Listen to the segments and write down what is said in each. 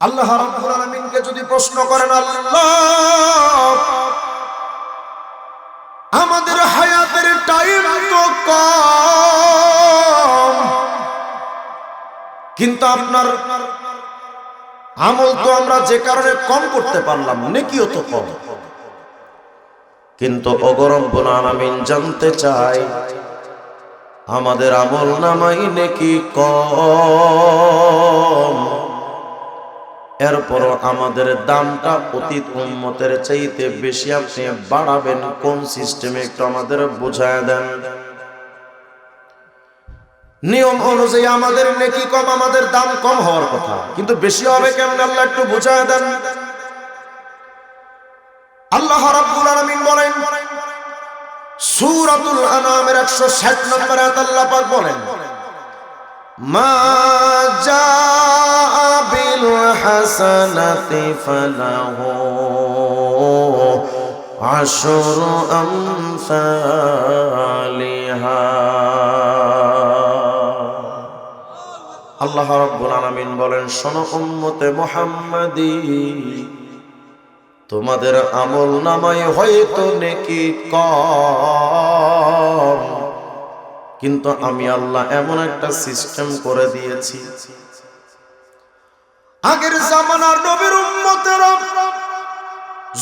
আল্লাহ রাব্বুল আলামিনকে যদি প্রশ্ন করেন, আল্লাহ আমাদের হায়াতের টাইম তো কম, কিন্তু আপনার আমল তো আমরা যে কারণে কম করতে পারলাম, নেকিও তো কম। কিন্তু ওগো রব্বুল আলামিন জানতে চাই, আমাদের আমল নামাই নেকি কম, এরপরও আমাদের দামটা অতীত উম্মতের চাইতে বেশি আপনি বাড়াবেন কোন সিস্টেমে, একটু আমাদের বুঝায় দেন। নিয়ম অনুযায়ী আমাদের নেকি কম, আমাদের দাম কম হওয়ার কথা, কিন্তু বেশি হবে কেমন আল্লাহ একটু বুঝায় দেন। আল্লাহ রাব্বুল আলামিন বলেন সূরাতুল আনআমের 160 নম্বর আয়াত, আল্লাহ পাক বলেন মা জাআ বিল হাসানাতি ফালাহু আশরু আমসালিহা। আল্লাহ রাব্বুল আলামিন বলেন, শোনো উম্মতে মুহাম্মাদি, তোমাদের আমল নামায় হয়তো নেকি কম, কিন্তু আমি আল্লাহ এমন একটা সিস্টেম করে দিয়েছি, আগের জামানার নবীর উম্মতেরা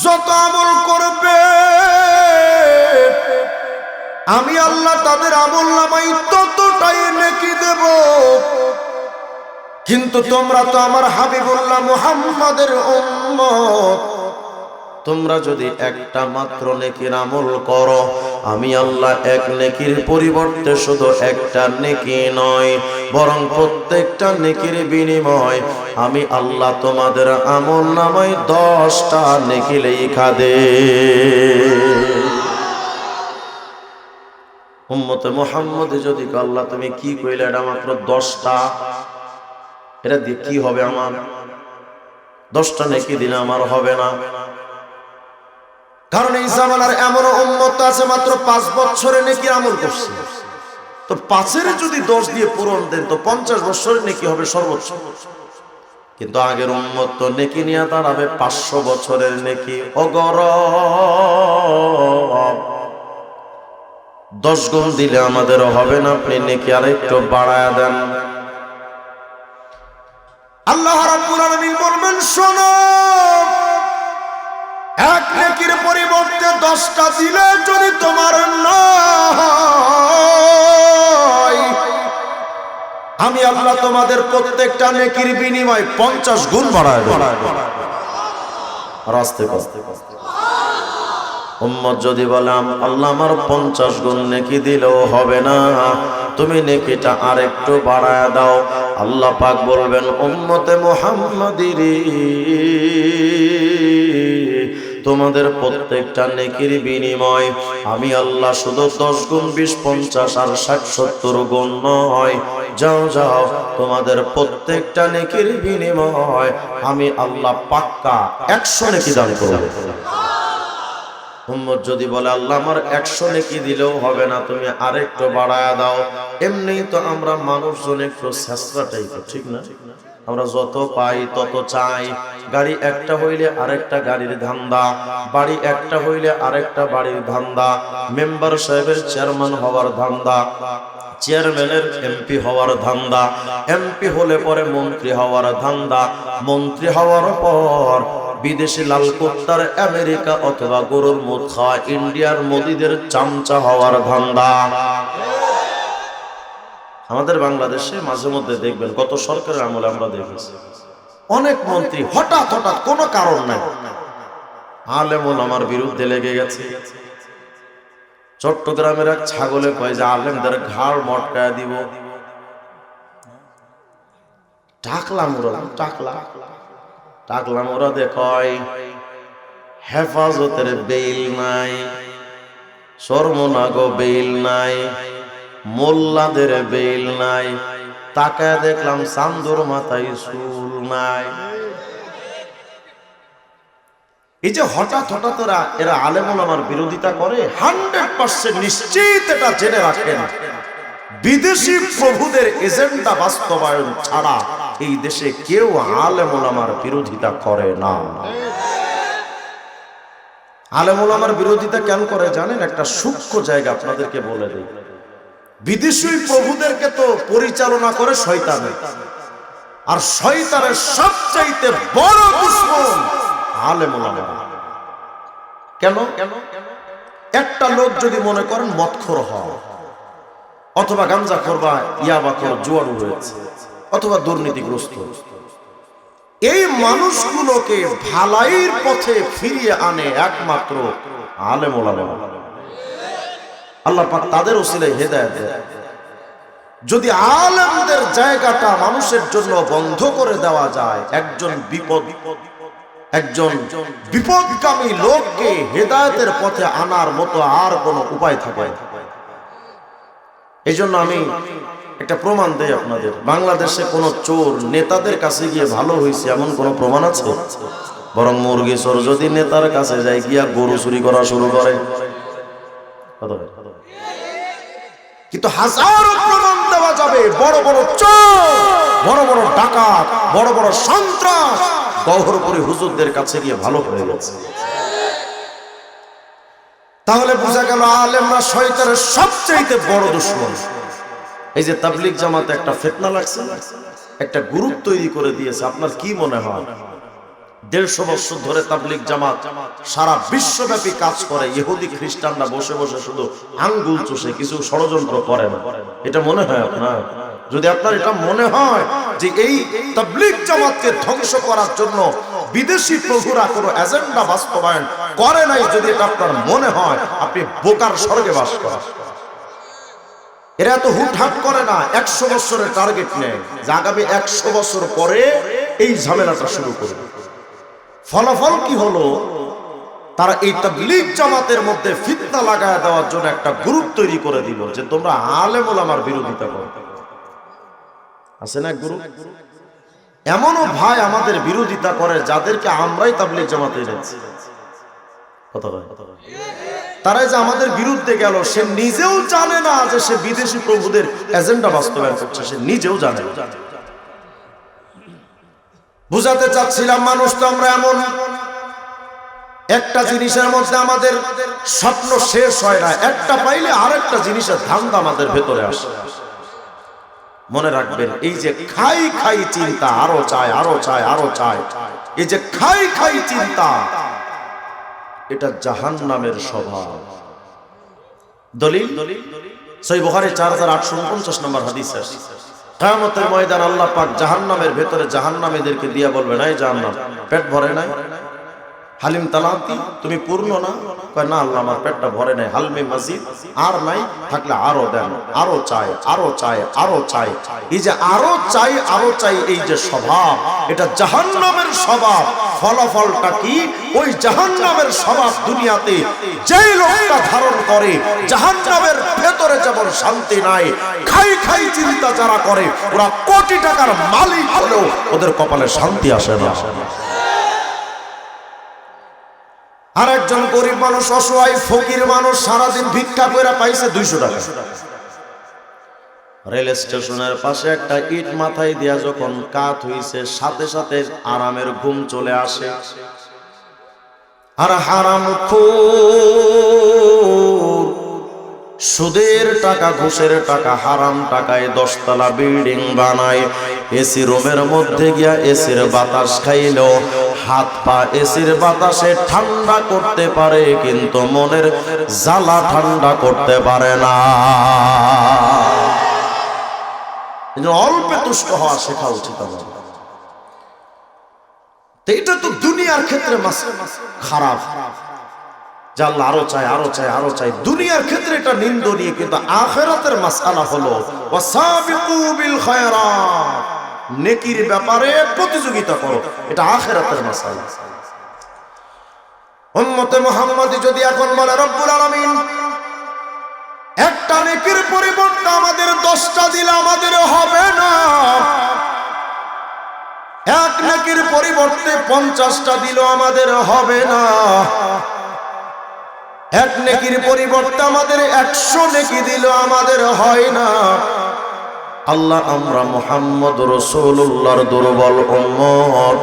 যত আমল করবে আমি আল্লাহ তাদের আমল নামায় ততটাই নেকি দেব। কিন্তু তোমরা তো আমার হাবিবুল্লাহ মুহাম্মাদের উম্মত, তোমরা যদি একটা মাত্র নেকির আমল করো, আমি আল্লাহ এক নেকির পরিবর্তে শুধু একটা নেকি নয়, বরং প্রত্যেকটা নেকির বিনিময় আমি আল্লাহ তোমাদের আমল নামায় 10টা নেকি লেখা দে। উম্মতে মুহাম্মদ যদি আল্লাহ তুমি কি কইলে, এটা মাত্র 10টা, এটা দিয়ে কি হবে? আমার 10টা নেকি দিলে আমার হবে না। কারণ এই জামানার এমন উম্মত আছে মাত্র 5 বছরে নেকি আমল করছে, তো 5-এর যদি 10 দিয়ে পূরণ দেন তো 50 বছরের নেকি হবে সর্বোচ্চ। কিন্তু আগের উম্মত তো নেকি নিয়ে দাঁড়াবে 500 বছরের নেকি। অগরব 10 গুণ দিলে আমাদের হবে না, আপনি নেকি আরেকটু বাড়ায়া দেন। আল্লাহ রাব্বুল আলামিন বলবেন, শোনো, এক নেকির পরিবর্তে 10টা দিলে যদি তোমার নয়, আমি আল্লাহ তোমাদের প্রত্যেকটা নেকির বিনিময় 50 গুণ বাড়ায় দেব। রাস্তে কস্তে উম্মত যদি বললাম আল্লাহ আমার 50 গুণ নেকি দিলেও হবে না, তুমি নেকিটা আরেকটু বাড়ায় দাও, আল্লাহ পাক বলবেন উম্মতে মুহাম্মাদিরে, তোমাদের প্রত্যেকটা নেকির বিনিময় আমি আল্লাহ শুধু 10 গুণ 20 50 আর 60 70 গুণ নয়, যাও যাও তোমাদের প্রত্যেকটা নেকির বিনিময় আমি আল্লাহ পাক্কা 100 নেকি দান করব। উম্মত যদি বলে আল্লাহ আমার 100 নেকি দিলেও হবে না, তুমি আরেকটু বাড়ায়া দাও। এমনি তো আমরা মানুষজন একটু ছেঁচড়া টাইপের, ঠিক না? আমরা যত পাই তত চাই। গাড়ি একটা হইলে আরেকটা গাড়ির ধান্দা, বাড়ি একটা হইলে আরেকটা বাড়ির ধান্দা, মেম্বার সাহেবের চেয়ারম্যান হওয়ার ধান্দা, চেয়ারম্যানের এমপি হওয়ার ধান্দা, এমপি হলে পরে মন্ত্রী হওয়ার ধান্দা, মন্ত্রী হওয়ার পর বিদেশি লাল কুত্তার আমেরিকা অথবা গরুর মুখ খাওয়া ইন্ডিয়ার মোদিদের চামচা হওয়ার ধান্দা। আমাদের বাংলাদেশে মাঝে মধ্যে দেখবেন, গত সরকারের আমলে আমরা দেখেছি অনেক মন্ত্রী হঠাৎ হঠাৎ কোনো কারণ নাই আলেমুল আমার বিরুদ্ধে লেগে গেছে। চট্টগ্রামের এক ছাগলে কয় যে আলেমদের ঘাড় মটকায় দিব। টাকলা মুরাদে কয় হেফাজতের বেইল নাই, শর্মনাগো বেইল নাই, মোল্লাদের বেইল নাই, তাকায় দেখলাম চান্দুর মাথায় চুল নাই। এই যে হঠাৎ হঠাৎ এরা আলেমুল আমার বিরোধিতা করে, 100% নিশ্চিত এটা জেনে রাখেন, বিদেশি প্রভুদের এজেন্ডা বাস্তবায়ন ছাড়া এই দেশে কেউ আলেম ওলামার বিরোধিতা করে না। আলেম ওলামার বিরোধিতা কেন করে জানেন? একটা সূক্ষ্ম জায়গা আপনাদেরকে বলে দেই। বিদেশি প্রভুদেরকে তো পরিচালনা করে শয়তান, আর শয়তানের সবচাইতে বড় দুশমন আলেম ওলামা। কেন? একটা লোক যদি মনে করেন মদখোর হয়, অথবা গাঞ্জাখোর বা ইয়াবাখোর, জুয়ারু হয়েছে, অথবা দুর্নীতিগ্রস্ত, এই মানুষগুলোকে ভালাইয়ের পথে ফিরিয়ে আনে একমাত্র আলেম ওলামা। আল্লাহ পাক তাদের ওসিলায় হেদায়েত দেয়। যদি আলেমদের জায়গাটা মানুষের জন্য বন্ধ করে দেওয়া যায়, একজন বিপদগামী লোককে হেদায়েতের পথে আনার মতো আর কোনো উপায় থাকে না। এই জন্য আমি একটা প্রমাণ দেই আপনাদের। বাংলাদেশে কোনো চোর নেতাদের কাছে গিয়ে ভালো হয়েছে এমন কোনো প্রমাণ আছে? বরং মুরগি চোর যদি নেতার কাছে যায় গিয়া গরু চুরি করা শুরু করে। কিন্তু হাজারো প্রমাণ দেওয়া যাবে, বড় বড় চোর, বড় বড় ডাকাত, বড় বড় সন্ত্রাস গহরপুরী হুজুরদের কাছে গিয়ে ভালো হয়ে গেছে। তাহলে বোঝা গেল আলেমরা শয়তানের সবচেয়ে বড় দুশমন। এই যে তাবলীগ জামাতে একটা ফিতনা লাগছে, একটা গ্রুপ তৈরি করে দিয়েছে। আপনার কি মনে হয় 150 বছর ধরে তাবলীগ জামাত সারা বিশ্বব্যাপী কাজ করে, ইহুদি খ্রিস্টানরা বসে বসে শুধু আঙ্গুল চুষে, কিছু ষড়যন্ত্র করে না? এটা মনে হয় আপনার? যদি আপনার এটা মনে হয় যে এই তাবলীগ জামাতকে ধ্বংস করার জন্য বিদেশি প্রভুরা কোনো এজেন্ডা বাস্তবায়ন করে নাই, যদি এটা আপনার মনে হয়, আপনি বোকার স্বর্গে বাস করেন। এরা তো হুটহাট করে না, 100 বছরের টার্গেট নেয় যে আগামী 100 বছর পরে এই ঝামেলাটা শুরু করবে। ফলাফল কি হলো? তারা এই তাবলীগ জামাতের মধ্যে ফিতনা লাগায় দেওয়ার জন্য একটা গ্রুপ তৈরি করে দিল যে তোমরা আলেম ওলামার বিরোধিতা করো। আছে না গ্রুপ? এমনও ভাই আমাদের বিরোধিতা করে যাদেরকে আমরাই তাবলীগ জামাতে এনেছি। তারা যে আমাদের বিরুদ্ধে গেল, সে নিজেও জানে না যে সে বিদেশি প্রভুদের এজেন্ডা বাস্তবায়ন করছে, সে নিজেও জানে না। বুঝাতে চাচ্ছিলাম, মানুষ তো আমরা এমন, একটা জিনিসের মধ্যে আমাদের স্বপ্ন শেষ হয় না, একটা পাইলে আরেকটা জিনিসের ধান্দা আমাদের ভেতরে আসে। মনে রাখবেন, এই যে খাই খাই চিন্তা, আরো চাই আরো চাই আরো চাই, এই যে খাই খাই চিন্তা, এটা জাহান্নামের স্বভাব। দলিল সহিহ বুখারী 4849 নম্বর হাদিস আছে, কিয়ামতের ময়দান আল্লাহ পাক জাহান্নামের ভেতরে জাহান্নামীদেরকে দিয়া বলবেন, এই জাহান্নাম, পেট ভরে নাই? হালিম তালাতি, তুমি পূর্ণ না? কয় না আল্লাহ, আমার পেটটা ভরে নাই। হালমি মাজিদ, আর নাই, থাকলে আরো দেন, আরো চাই আরো চাই আরো চাই। এই যে আরো চাই আরো চাই, এই যে স্বভাব, এটা জাহান্নামের স্বভাব। ফলাফলটা কি? ওই জাহান্নামের স্বভাব দুনিয়াতে যেই লোকটা ধারণ করে, জাহান্নামের ভেতরে যেমন শান্তি নাই, খাই খাই চিন্তা যারা করে, ওরা কোটি টাকার মালিক হলেও ওদের কপালে শান্তি আসে না। আর একজন গরিব মানুষ, অসহায় ফকির মানুষ, সারাদিন ভিক্ষা করে পাইছে 200 টাকা। রেল স্টেশনের পাশে একটা ইট মাথায় দিয়া যখন কাত হইছে, সাথে সাথে আরামের ঘুম চলে আসে। আর হারামখোর, সুদের টাকা, ঘুষের টাকা, হারাম টাকায় 10 তলা বিল্ডিং বানায়, এসি রুমের মধ্যে গিয়া এসির বাতাস খাইলো, হাত পা এসির বাতাসে ঠান্ডা করতে পারে, কিন্তু মনের জ্বালা ঠান্ডা করতে পারে না। অল্পে তুষ্ট হওয়া শেখা উচিত আমাদের। এটা তো দুনিয়ার ক্ষেত্রে খারাপ, যে আল্লাহ আরো চাই আরো চাই আরো চাই, দুনিয়ার ক্ষেত্রে এটা নিন্দনীয়। কিন্তু আখিরাতের মাসআলা হলো ওয়াসাবিকু বিল খায়রাত, নেকির ব্যাপারে প্রতিযোগিতা করো, এটা আখিরাতের মাসআলা। উম্মতে মুহাম্মাদি যদি এখন বলে রব্বুল আলামিন একটা নেকির পরিবর্তে আমাদের 10টা দিলে আমাদের হবে না, এক নেকির পরিবর্তে 50টা দিল আমাদের হবে না, এক নেকির পরিবর্তে আমাদের 100 নেকি দিল আমাদের হয় না, আল্লাহ আমরা মুহাম্মদ রাসূলুল্লাহর দুর্বল উম্মত,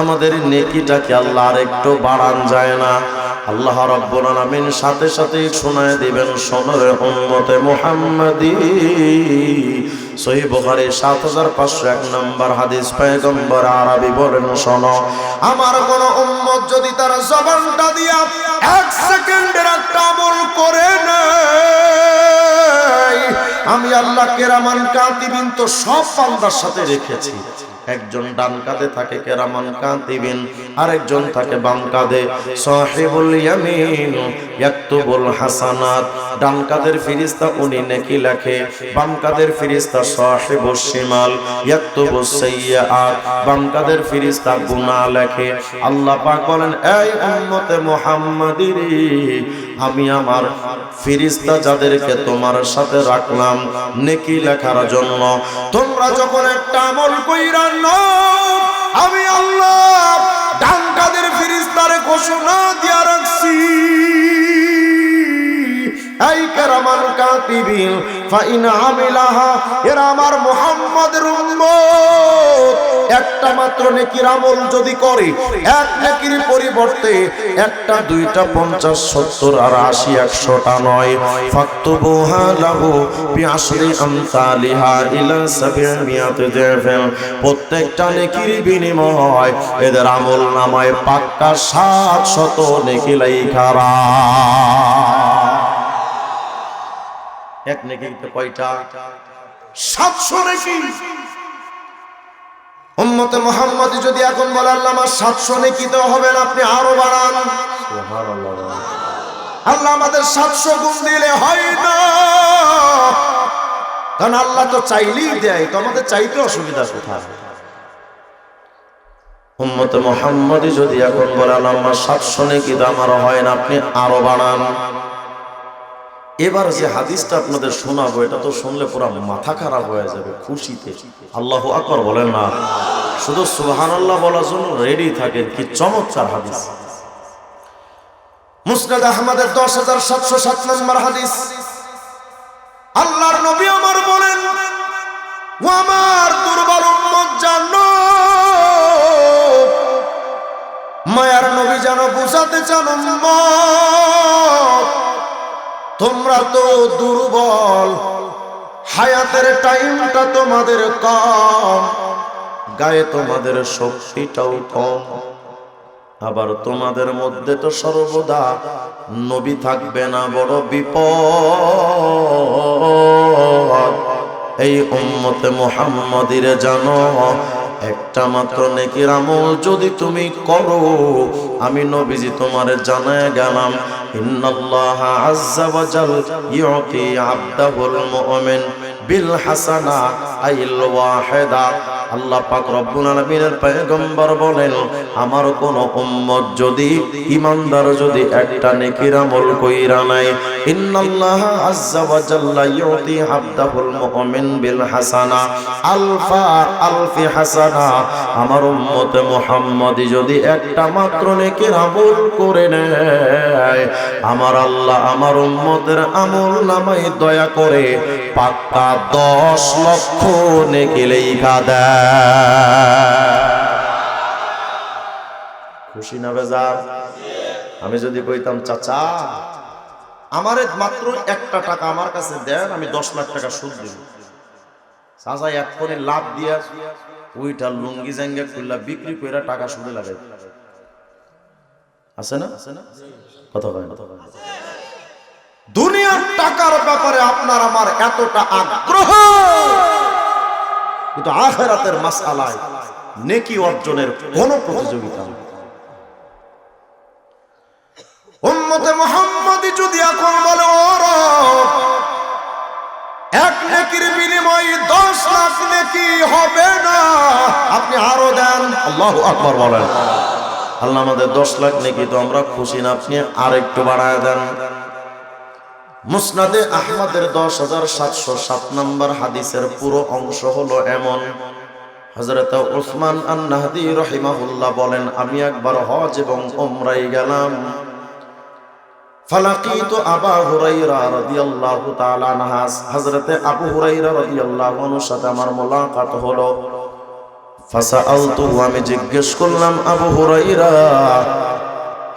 আমাদের নেকিটাকে আল্লাহ আরেকটু বাড়ান যায় না? আল্লাহ রাব্বুল আলামিন সাথে সাথে শোনায় দিবেন, শোনরে উম্মতে মুহাম্মাদি। সহিহ বুখারী ৭৫০১ নম্বর হাদিস, পয়গম্বর আরবি বলেন, শোনো, আমার কোন উম্মত যদি তার জবানটা দিয়া 1 সেকেন্ডের একটা আমল করে নেয়, আমি আল্লাহ কেরামান কাতিবিন তো সব বান্দার সাথে রেখেছি। একজন ডান কাঁধে থাকে কেরামান কাতিবিন, আরেকজন থাকে বাম কাঁধে সাহিবুল ইয়ামিন ইয়াকতুবুল হাসানাত। ডান কাঁধের ফেরেশতা উনি নেকি লেখে, বাম কাঁধের ফেরেশতা সাহিবুশ শিমাল ইয়াকতুবুস সাইয়্যাত, বাম কাঁধের ফেরেশতা গুনাহ লেখে। আল্লাহ পাক বলেন, এই উম্মতে মুহাম্মাদিরে, আমি আমার ফেরেশতা যাদেরকে তোমার সাথে রাখলাম নেকি লেখার জন্য, তোমরা যখন একটা আমল কইরা আমি আল্লাহ ডান কাঁধের ফেরেশতারে ঘোষণা দিয়া রাখছি, এই কেরামান কাতিবিন ফাইন আমিলাহা, এরা আমার মুহাম্মাদের উম্মত, একটা মাত্র নেকির আমল যদি করে, এক নেকির পরিবর্তে একটা, দুইটা, 50, 70 আর 80, 100টা নয়, ফাকতুবুহা লাহু বিআশরি আমসালিহা ইলা 700 দিরহাম, প্রত্যেকটা নেকির বিনিময় এদের আমল নামায় পাক্কা 700 নেকি লেখা। এক নেকিতে কয়টা? 700 নেকি। উম্মতে মুহাম্মাদি যদি এখন বলে, আল্লাহ আমার 700 নেকি তো হবে না, আপনি আরো বাড়ান, সুবহানাল্লাহ। আল্লাহ আমাদের 700 গুণ দিলে হয় না, কারণ আল্লাহ তো চাইলেই দেয়, তো আমাদের চাইতে অসুবিধা কোথায়? উম্মতে মুহাম্মাদি যদি এখন বলে, আল্লাহ আমার 700 নেকি তো আমার হয় না, আপনি আরো বাড়ান। এবার যে হাদিসটা আপনাদের শোনাবো, এটা তো শুনলে পুরো মাথা খারাপ হয়ে যাবে খুশিতে। আল্লাহু আকবার বলেন না, শুধু সুবহানাল্লাহ বলার জন্য রেডি থাকেন। কি চমৎকার হাদিস! মুসনাদ আহমদের 10707 নম্বর হাদিস। আল্লাহর নবী আমার বলেন, ও আমার দুর্বল উম্মত জানো, মায়ার নবী জানো বুঝাতে চান, উম্মত তোমরা তো দুর্বল, হায়াতের টাইমটা তোমাদের কম, গায়ে তোমাদের শক্তিটাও কম, আবার তোমাদের মধ্যে তো সর্বদা নবী থাকবে না, বড় বিপদ। এই উম্মতে মুহাম্মাদিরে জানো, একটা মাত্র নেকির আমল যদি তুমি করো, আমি নবীজি তোমারে জানায় গেলাম, ইন্নাল্লাহা আযজা ওয়া জাল ইউতি আবদাহুল মুমিন বিল হাসানা আইল ওয়াহিদা। আল্লাহ পাক রব্বুল আলামিনের পয়গম্বর বলেন, আমার কোন উম্মত যদি, ঈমানদার যদি একটা নেকির আমল কইরা নাই, ইন্নাল্লাহা আযজা ওয়া জাল্লা ইউতি আবদাহুল মুমিন বিল হাসানা আলফি হাসানা। আমার উম্মতে মুহাম্মাদি যদি একটা মাত্র নেকির আমল করে নেয়, আমার আল্লাহ আমার উম্মতের আমল নামায় দয়া করে পাক্কা 10 লক্ষ নেকি লেখা দেয়। খুশি না বেজার? আমি যদি কইতাম, চাচা আমারে মাত্র একটা টাকা আমার কাছে দেন, আমি 10 লাখ টাকা সুদ দিব, চাচা এক্ষুনি লাভ দিয়া ওইটা লুঙ্গি জাঙ্গা খুললা বিক্রি কইরা টাকা সুদে লাগাই, আছে না? কথা কয় না? দুনিয়ার টাকার ব্যাপারে আপনার আমার এতটা আগ্রহ, কিন্তু আখিরাতের মাসআলায় নেকি অর্জনের কোন প্রতিযোগিতা নেই। উম্মতে মুহাম্মাদি যদি এখন বলে, ও রব, এক নেকির বিনিময়ে 10 লাখ নেকি হবে না, আপনি আরো দেন। আল্লাহু আকবার বলেন। আল্লাহ আমাদের 10 লাখ নেকি তো আমরা খুশি না, আপনি আরেকটু বাড়ায় দেন। মুসনাদে আহমদের 10707 নম্বর হাদিসের পুরো অংশ হলো এমন। হযরত উসমান আন-নাহদি রাহিমাহুল্লাহ বলেন, আমি একবার হজ এবং উমরায় গেলাম, ফালাকিতু আবু হুরায়রা রাদিয়াল্লাহু তাআলা আনহু, হযরতে আবু হুরায়রা রাদিয়াল্লাহু আনহুর সাথে আমার মুলাকাত হলো। ফাসাআলতুহু, আমি জিজ্ঞেস করলাম, আবু হুরায়রা,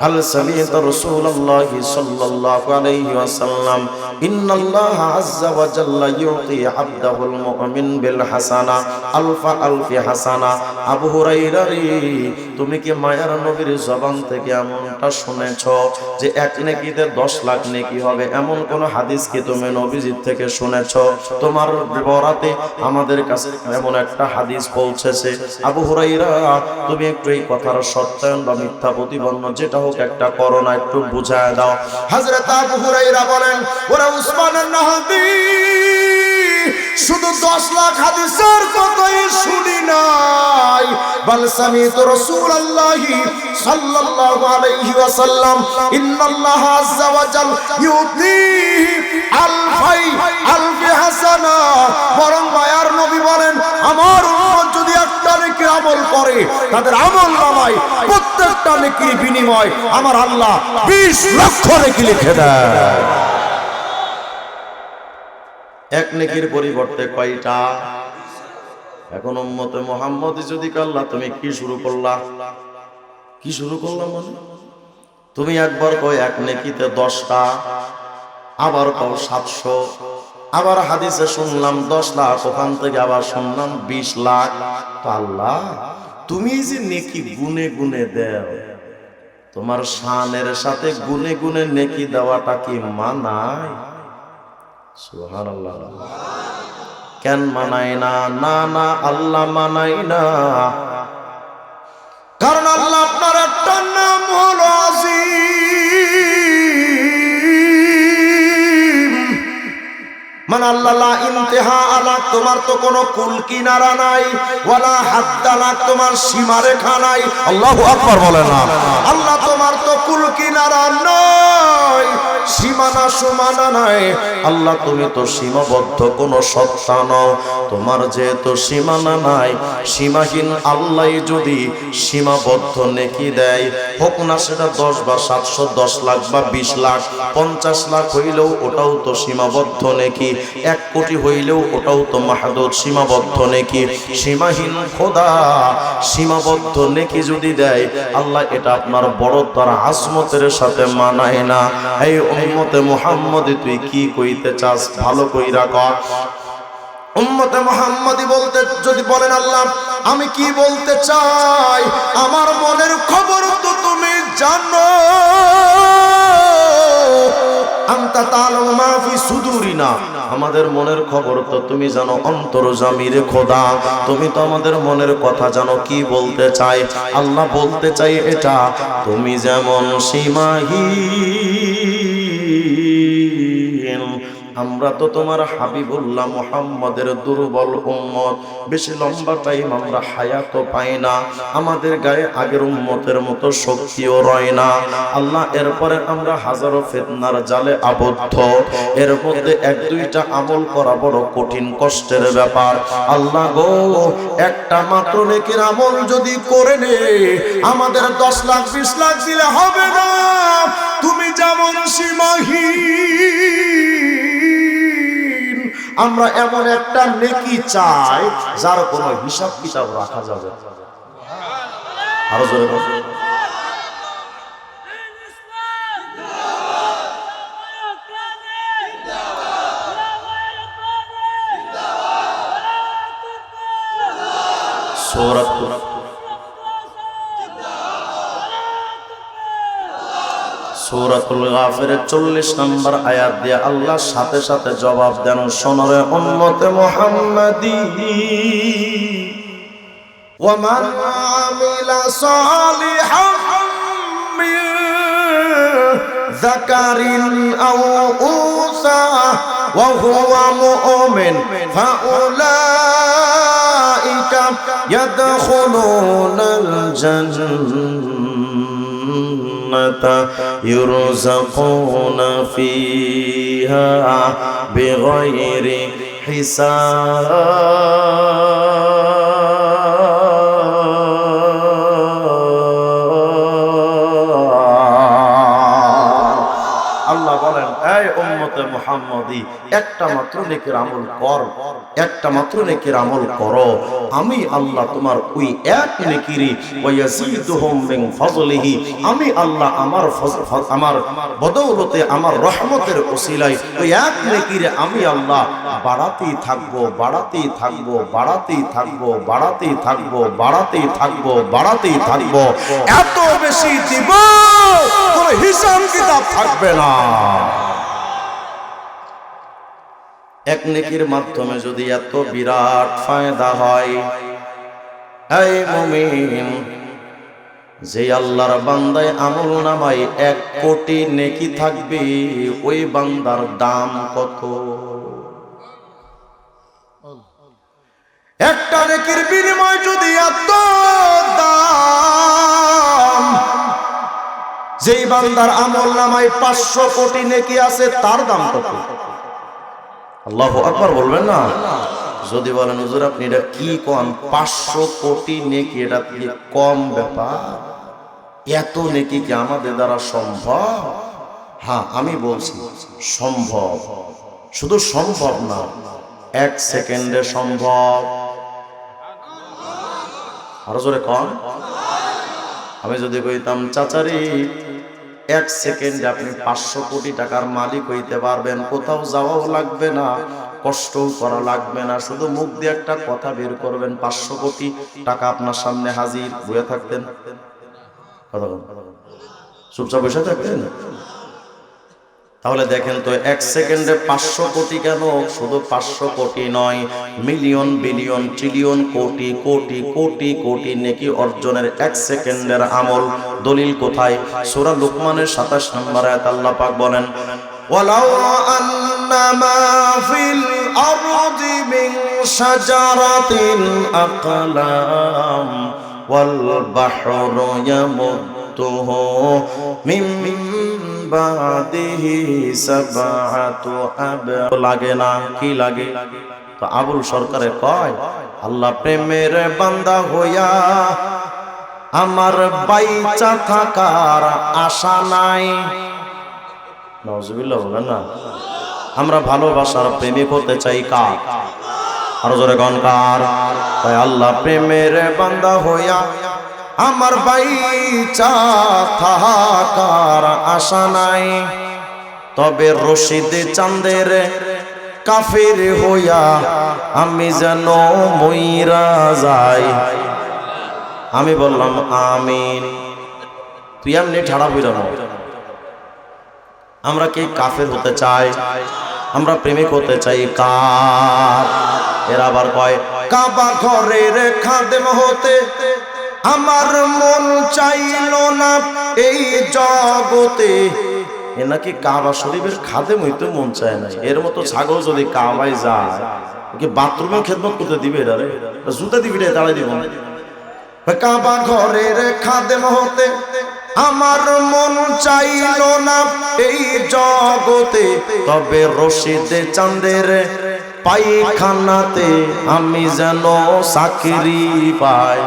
হাল সামি'তা রাসূলুল্লাহি সাল্লাল্লাহু আলাইহি ওয়াসাল্লাম ইন্নাল্লাহা আযজা ওয়া জাল্লা ইউতি আবদাহুল মুমিন বিল হাসানা আলফা আলফি হাসানা। আবু হুরায়রা রে, তুমি কি মায়ার নবীর জবান থেকে এমনটা শুনেছো যে এক নেকিতে 10 লাখ নেকি হবে? এমন কোন হাদিস কি তুমি নবীজির থেকে শুনেছো? তোমার বরাতে আমাদের কাছে এমন একটা হাদিস পৌঁছেছে। আবু হুরায়রা, তুমি একটু এই কথার সত্যায়ন বা মিথ্যা প্রতিপন্ন যেটা হোক একটা করো না, একটু বুঝায় দাও। হযরত আবু হুরায়রা বলেন, ওরা উসমানের নাহাদি শুধু 10 লাখ হাদিসের কথাই শুনি নাই, বাল সামিতু রাসূলুল্লাহি সাল্লাল্লাহু আলাইহি ওয়াসাল্লাম ইন্নাল্লাহা আযজা ওয়া জাল ইউতি আলফাই আলফি হাসানা। বরং মায়ার নবী বলেন, আমার উম্মত যদি একটা নেকি আমল করে, তাদের আমল নামায় প্রত্যেকটা নেকির বিনিময় আমার আল্লাহ 20 লক্ষ নেকি লিখে দেয়। এক নেকির পরিবর্তে কয়টা? এখন উম্মতে মুহাম্মদী যদি আল্লাহ তুমি কি শুরু করলা? কি শুরু করলাম মানে? তুমি একবার কয় এক নেকিতে 10টা, আবার কও 700, আবার হাদিসে শুনলাম 10 লাখ, ওখান থেকে আবার শুনলাম 20 লাখ। তো আল্লাহ, তুমি যে নেকি গুনে গুনে দেও, তোমার শানের সাথে গুনে গুনে নেকি দেওয়াটা কি মানায়? সুবহানাল্লাহ। কেন মানায় না? না না, আল্লাহ মানায় না। কারণ আল্লাহ আপনার একটা নাম হলো আজিম। মানে আল্লাহ লা ইনতিহা আলা, তোমার তো কোনো কুল কিনারা নাই, ওয়ালা হাদ্দালা, তোমার সীমা রেখা নাই। আল্লাহু আকবার বলে না। আল্লাহ তোমার তো কুল কিনারা নাই, সীমানা সীমানা নাই। আল্লাহ তুমি তো সীমাবদ্ধ কোনো সত্তা নও। তোমার যেহেতু সীমানা নাই, সীমাহীন আল্লাহ যদি সীমাবদ্ধ নেকি দেয়, হোক না সেটা 10 বা 700, 10 লাখ বা 20 লাখ, 50 লাখ হইলেও ওটাও তো সীমাবদ্ধ নেকি, 1 কোটি হইলেও ওটাও তো মাহদুদ সীমাবদ্ধ নেকি। সীমাহীন খোদা সীমাবদ্ধ নেকি যদি দেয়, আল্লাহ এটা আপনার বড়তার আজমতের সাথে মানায় না। এই উম্মতে মুহাম্মদী তুই কি কইতে চাস? ভালো কইরা কর। উম্মতে মুহাম্মদী বলতে যদি বলেন, আল্লাহ আমি কি বলতে চাই, আমার মনের খবর তো তুমি জানো। আনতা তাআলামু মা ফি সুদুরিনা, আমাদের মনের খবর তো তুমি জানো। অন্তরজামী রে খোদা, তুমি তো আমাদের মনের কথা জানো। কি বলতে চাই? আল্লাহ বলতে চাই এটা, তুমি যেমন সীমাহীন, আমরা তো তোমার হাবিবুল্লাহ মুহাম্মাদের দুর্বল উম্মত, বেশি লম্বা টাইম আমরা হায়াত পাই না, আমাদের গায়ে আগের উম্মতের মতো শক্তিও রয় না। আল্লাহ এরপরে আমরা হাজারো ফিতনার জালে আবদ্ধ, এর মধ্যে 1-2টা আমল করা বড় কঠিন কষ্টের ব্যাপার। আল্লাহ গো, একটা মাত্র নেকির আমল যদি করে নে, আমাদের 10 লাখ 20 লাখ দিলে হবে না। তুমি যেমন সীমাহীন, আমরা এমন একটা নেকি চাই যার কোনো হিসাব কিতাব রাখা যাবে। আরো জোরে বলুন। সূরাতুল গাফিরের 40 নম্বর আয়াত দিয়ে আল্লাহ সাথে সাথে জবাব দেন, শোনরে উম্মতে মুহাম্মাদী, ওয়া মান আমিলা সালিহান মিন যাকারিন আও উনসা ওয়া হুয়া মুমিন ফাউলাইকা ইয়াদখুলুনাল জান্নাতা يرزقون فيها بغير حساب। উম্মতে মুহাম্মদী একটা মাত্র নেকির আমল কর, একটা মাত্র নেকির আমল করো, আমি আল্লাহ তোমার ওই এক নেকিরই ওয়ায়াজিদুহুম মিন ফাজলিহি, আমি আল্লাহ আমার বদৌলতে আমার রহমতের ওসিলায় ওই এক নেকিরে আমি আল্লাহ বাড়াতেই থাকবো, বাড়াতেই থাকবো, বাড়াতেই থাকবো, বাড়াতেই থাকবো, বাড়াতেই থাকবো, বাড়াতেই থাকবো, এত বেশি দিব কোনো হিসাব কিতাব থাকবে না। এক নেকির মাধ্যমে যদি এত বিরাট ফায়দা হয়, এই মুমিন, যে আল্লাহর বান্দায় আমল নামায় 1 কোটি নেকি থাকবে, ওই বান্দার দাম কত? একটা নেকির বিনিময় যদি এত দাম, যেই বান্দার আমল নামায় 500 কোটি নেকি আছে, তার দাম কত? আল্লাহু আকবার বলবেন না? যদি বলেন হুজুর আপনি এটা কি কোন, 500 কোটি নেকি এটা কি কম ব্যাপার? এত নেকি কি আমাদের দ্বারা সম্ভব? হ্যাঁ, আমি বলছি সম্ভব। শুধু সম্ভব না, 1 সেকেন্ডে সম্ভব। আরো জোরে কন। আমি যদি কইতাম চাচারি 1 সেকেন্ডে আপনি 500 কোটি টাকার মালিক হইতে পারবেন, কোথাও যাওয়াও লাগবে না, কষ্টও করা লাগবে না, শুধু মুখ দিয়ে একটা কথা বের করবেন, 500 কোটি টাকা আপনার সামনে হাজির, বসে থাকতেন? চুপচাপ বসে থাকতেন? তাহলে দেখেন তো 1 সেকেন্ডে 500 কোটি কেন? শুধু 500 কোটি নয়, million, billion, trillion, crore crore crore crore নেকি অর্জনের 1 সেকেন্ডের আমল। দলিল কোথায়? সূরা লুকমানের 27 নম্বর আয়াত আল্লাহ পাক বলেন, ওয়ালাউ আন্নামা ফিল আরদি মিন শাজারাতিন আকলাম ওয়াল বাহরু ইয়ামুদ্দুহু মিন বাদিহি সাবআতু আবহুর। লাগে না? কি লাগে? তো আবুল সরকারে কয়, আল্লাহ প্রেমের বান্দা হইয়া আমার বাইচা থাকার আশা নাই। নাউজুবিল্লাহ বলেন না? আমরা ভালোবাসার প্রেমিক হতে চাই কার? আরো জোরে গান কার? তাই আল্লাহ প্রেমের বান্দা হইয়া আমার বাইচা থাকার আশা নাই, তবে রশিদ চাঁদের কাফের হইয়া আমি যেন মইরা যাই। আমি বললাম আমিন। তুই এমনি ঠাড়া বইরা না। আমরা কি কাফের হতে চাই? আমরা প্রেমিক হতে চাই কার? এরা আবার কয় কাবা ঘরের খাদেম হতে আমার মন চাইল না এই জগতে। এ নাকি কাবা শরীফের খাদেম হইতে মন চায় না। এর মতো ছাগল যদি কাবায় যায়, ওকে বাথরুমে খেদমত করতে দিবে? এটা রে জুতা দিবি, দাঁড়াই দিব। কাবা ঘরের খাদেম হতে আমার মন চাইল না এই জগতে, তবে রশিদ চাঁদের পায়খানাতে আমি যেন চাকরি পাই।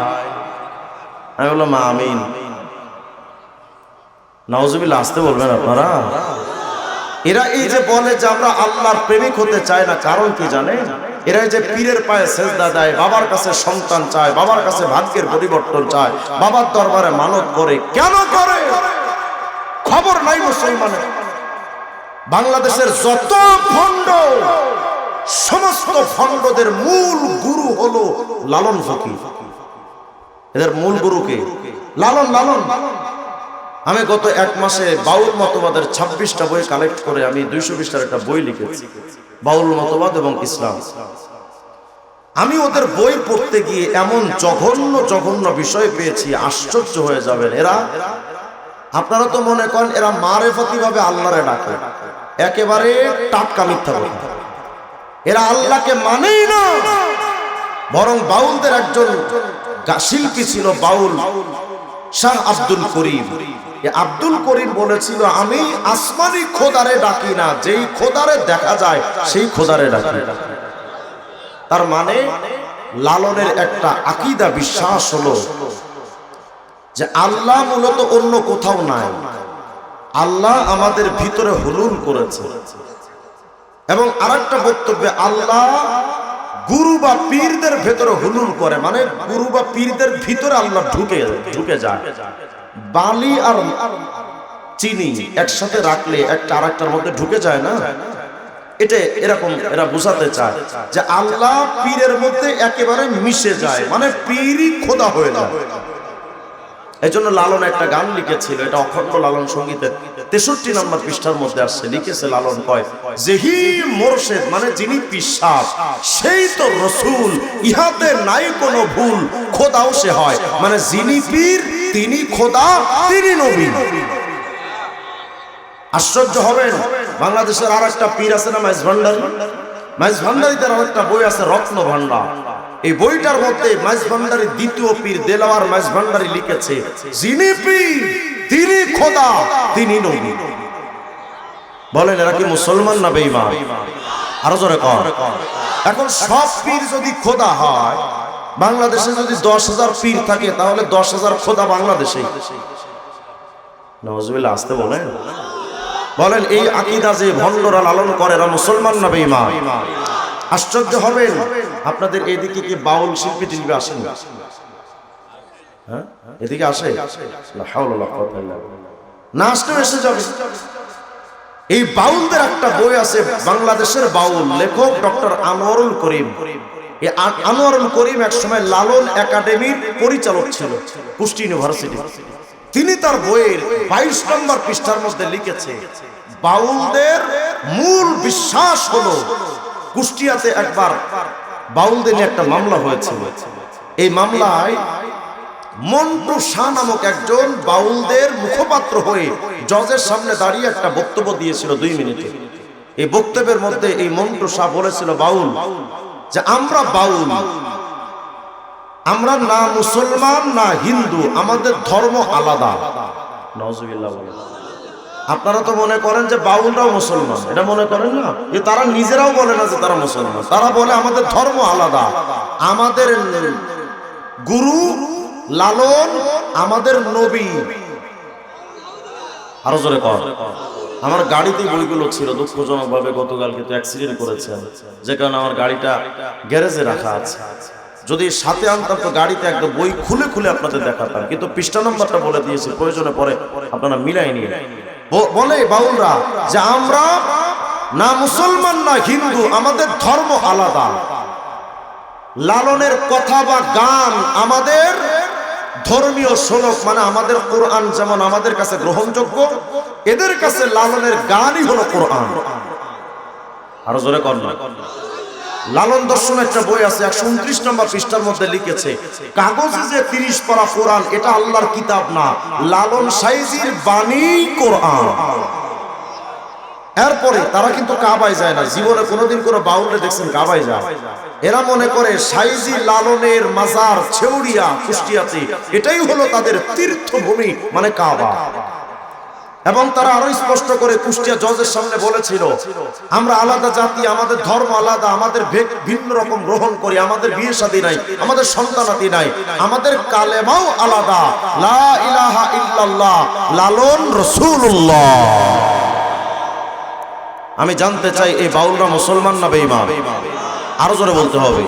আমি বললাম আমিন। নাউজুবিল্লাহ আসতে বলবেন আপনারা? এরা এই যে বলে যে আমরা আল্লাহর প্রেমিক হতে চাই না, কারণ কি জানে? এরা যে পীরের পায়ে সেজদা দেয়, বাবার কাছে সন্তান চায়, বাবার কাছে ভাগ্যের পরিবর্তন চায়, বাবার দরবারে মানত করে। কেন করে? খবর নাই মুসলমানের। বাংলাদেশের যত ভণ্ড, সমস্ত ভণ্ডদের মূল গুরু হলো লালন ফকির। এদের মূল গুরুকে লালন। আমি গত 1 মাসে বাউল মতবাদের 26টা বই কালেক্ট করে আমি 220 পৃষ্ঠার একটা বই লিখেছি, বাউল মতবাদ এবং ইসলাম। আমি ওদের বই পড়তে গিয়ে এমন জঘন্য জঘন্য বিষয় পেয়েছি, আশ্চর্য হয়ে যাবেন। এরা, আপনারা তো মনে করেন এরা মারেফতি ভাবে আল্লাহরে ডাকে, একেবারে টাটকা মিথ্যা কথা। এরা আল্লাহকে মানেই না। বরং বাউলদের একজন শিল্পী ছিল বাউল, শাহ আব্দুল করিম। আব্দুল করিম বলেছিল, আমি আসমানি খোদারে ডাকি না, যেই খোদারে দেখা যায় সেই খোদারে ডাকি। তার মানে লালনের একটা আকীদা, বিশ্বাস হলো যে আল্লাহ মূলত অন্য কোথাও নাই, আল্লাহ আমাদের ভিতরে হুলুল করেছে। এবং আরেকটা বক্তব্যে আল্লাহ গুরু বা পীরদের ভেতরে হুলুল করে, মানে গুরু বা পীরদের ভিতরে আল্লাহ ঢুকে যায়। বালি আর চিনি একসাথে রাখলে একটা আরেকটার মধ্যে ঢুকে যায় না, এটা এরকম এরা বোঝাতে চায় যে আল্লাহ পীরের মধ্যে একেবারে মিশে যায়, মানে পীরই খোদা হয়ে যায়। এই জন্য লালন একটা গান লিখেছিল, এটা অখণ্ড লালন সঙ্গীতের 63 নম্বর পৃষ্ঠার মধ্যে আসছে। লিখেছে লালন, কয় যেহি মোরশেদ মানে যিনি পিসাব, সেই তো রসুল, ইহাতে নাই কোনো ভুল, খোদাও সে হয়, মানে যিনি পীর তিনি খোদা, তিনি নবী। আশ্চর্য হবেন, বাংলাদেশের আর একটা পীর আছে না মাইজ ভান্ডারী, মাইজ ভান্ডারীদের আর একটা বই আছে রত্ন ভান্ডার। এই বইটার মধ্যে মাইজ ভান্ডারীর দ্বিতীয় পীর দেলাওয়ার মাইজ ভান্ডারী লিখেছে, যিনি পীর তিনি খোদা, তিনি নবী। বলেন এরা কি মুসলমান না বেঈমান? আরো জোরে কর। এখন সব পীর যদি খোদা হয়, বাংলাদেশে যদি 10,000 পীর থাকে, তাহলে 10,000 খোদা বাংলাদেশে। নাউজুবিল্লাহ, আসতে বলেন। বলেন এই আকীদা যে ভণ্ডরা লালন করে, এরা মুসলমান না বেঈমান? আশ্চর্য হবেন, আপনাদের এদিকে কি বাউল শিল্পী টিল্পী আসেন? হ্যাঁ, এদিকে আসে? লা হাওলা ওয়ালা কুওয়াতা ইল্লা বিল্লাহ। না আসলেও এসে যাবে। এই বাউলদের একটা বই আছে, বাংলাদেশের বাউল লেখক ডক্টর আনোয়ারুল করিম। এই আনোয়ারুল করিম একসময় লালন একাডেমির পরিচালক ছিল, কুষ্টি ইউনিভার্সিটি। তিনি তার বইয়ের 22 নম্বর পৃষ্ঠার মধ্যে লিখেছে, বাউলদের মূল বিশ্বাস হলো, কুষ্টিয়াতে একবার বাউলদের নিয়ে একটা মামলা হয়েছিল। এই মামলায় মন্টু শাহ নামক একজন বাউলদের মুখপাত্র হয়ে জজের সামনে দাঁড়িয়ে একটা বক্তব্য দিয়েছিল 2 মিনিটে। এই বক্তব্যের মধ্যে এই মন্টু শাহ বলেছিল, বাউল যে আমরা বাউল, আমরা না মুসলমান না হিন্দু, আমাদের ধর্ম আলাদা। নাউজুবিল্লাহ। আপনারা তো মনে করেন যে বাউলরাও মুসলমান, এটা মনে করেন না? যে তারা নিজেরাও বলে না যে তারা মুসলমান, তারা বলে আমাদের ধর্ম আলাদা, আমাদের গুরু লালন আমাদের নবী। আরো জোরে কর। আমার গাড়িতে বইগুলো ছিল, দুঃখজনক ভাবে গতকাল কিন্তু অ্যাক্সিডেন্ট করেছেন, যে কারণে আমার গাড়িটা গ্যারেজে রাখা আছে। যদি সাথে আনতাম তো গাড়িতে একদম বই খুলে খুলে আপনাদের দেখাতাম, কিন্তু পৃষ্ঠা নম্বরটা বলে দিয়েছি, প্রয়োজনে পরে আপনারা মিলাই নিয়ে। বলে বাউলরা যে আমরা না মুসলমান না হিন্দু, আমাদের ধর্ম আলাদা। লালনের কথা বা গান আমাদের ধর্মীয় শোনক, মানে আমাদের কোরআন যেমন আমাদের কাছে গ্রহণযোগ্য, এদের কাছে লালনের গানই হলো কোরআন। আরো জোরে কর না। লালন দর্শন একটা বই আছে, 129 নম্বর পৃষ্ঠার মধ্যে লিখেছে, কাগজে যে 30 পারা কোরআন, এটা আল্লাহর কিতাব না, লালন সাইজির বাণী কোরআন। এরপরে তারা কিন্তু কাবায় যায় না, জীবনে কোনোদিন কোনো বাউলে দেখছেন কাবায় যায়? এরা মনে করে সাইজি লালনের মাজার ছেউড়িয়া কুষ্টিয়াতে, এটাই হলো তাদের তীর্থভূমি, মানে কাবা। এবং তারা আরো স্পষ্ট করে কুষ্টিয়া জজের সামনে বলেছিল, আমরা আলাদা জাতি, আমাদের ধর্ম আলাদা, আমাদের ভিন্ন রকম গ্রহণ করি, আমাদের বিয়ে শাদী নাই, আমাদের সন্তানাদি নাই, আমাদের কালেমাও আলাদা, লা ইলাহা ইল্লাল্লাহ, লালন রাসূলুল্লাহ। আমি জানতে চাই এই বাউলরা মুসলমান না বেঈমান? আরো জোরে বলতে হবে।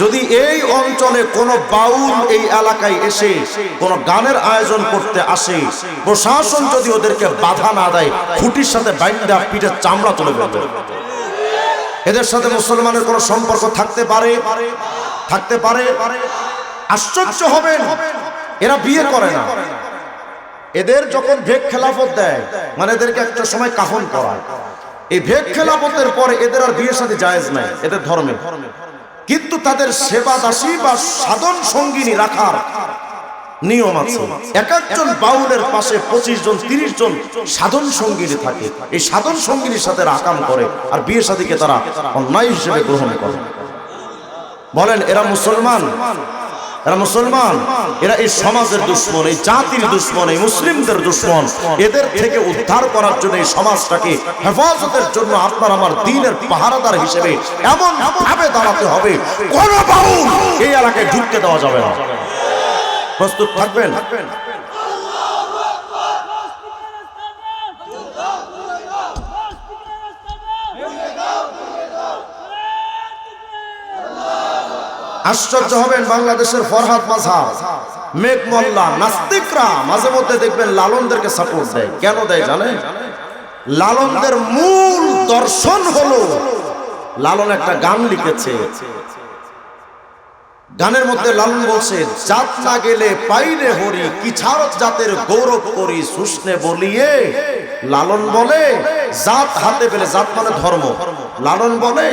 যদি এই অঞ্চলে কোন বাউল এই এলাকায় এসে কোন গানের আয়োজন করতে আসে, প্রশাসন যদি ওদেরকে বাধা না দেয়, খুঁটির সাথে বাইন্দা পিঠের চামড়া তুলে ফেলবে। এদের সাথে মুসলমানের কোন সম্পর্ক থাকতে পারে? থাকতে পারে? আশ্চর্য হবেন, এরা বিয়ে করে না। এদের যখন ভেক খেলাফত দেয়, মানে এদেরকে একটা সময় কাফন করায়, এই ভেক খেলাফতের পরে এদের আর বিয়ের সাথে জায়েজ নাই এদের ধর্মে। কিন্তু তাদের সেবা দাসী বা সাধন সঙ্গিনী রাখার নিয়ম আছে। এক একজন বাউলের পাশে 25 জন 30 জন সাধন সঙ্গিনী থাকে। এই সাধন সঙ্গিনীর সাথে রাকাম করে, আর বিয়ে শাদীকে তারা অন্যায় হিসেবে গ্রহণ করে। বলেন এরা মুসলমান? এরা মুসলমান? এরা এই সমাজের দুশ্মন, এই জাতির দুশ্মন, এই মুসলিমদের দুশ্মন। এদের থেকে উদ্ধার করার জন্য, এই সমাজটাকে হেফাজতের জন্য আপনার আমার দ্বীনের পাহারাদার হিসেবে এমন ভাবে দাঁড়াতে হবে, কোন বাউল এই এলাকায় ঢুকতে দেওয়া যাবে না। প্রস্তুত থাকবেন? আশ্চর্য হবেন, বাংলাদেশের ফরহাদ মাযহার, মেঘ মোল্লা, নাস্তিকরা মাঝে মধ্যে দেখবেন লালনদেরকে সাপোর্ট দেয়। কেন দেয় জানেন? লালনদের মূল দর্শন হলো, লালন একটা গান লিখেছে, গানের মধ্যে লালন বলছে, জাত না গেলে পাইলে হরি, কি ছাড়ত জাতের গৌরব করি, সুষ্ণে বলিয়ে। লালন বলে জাত হাতে পেলে, জাত মানে ধর্ম, লালন বলে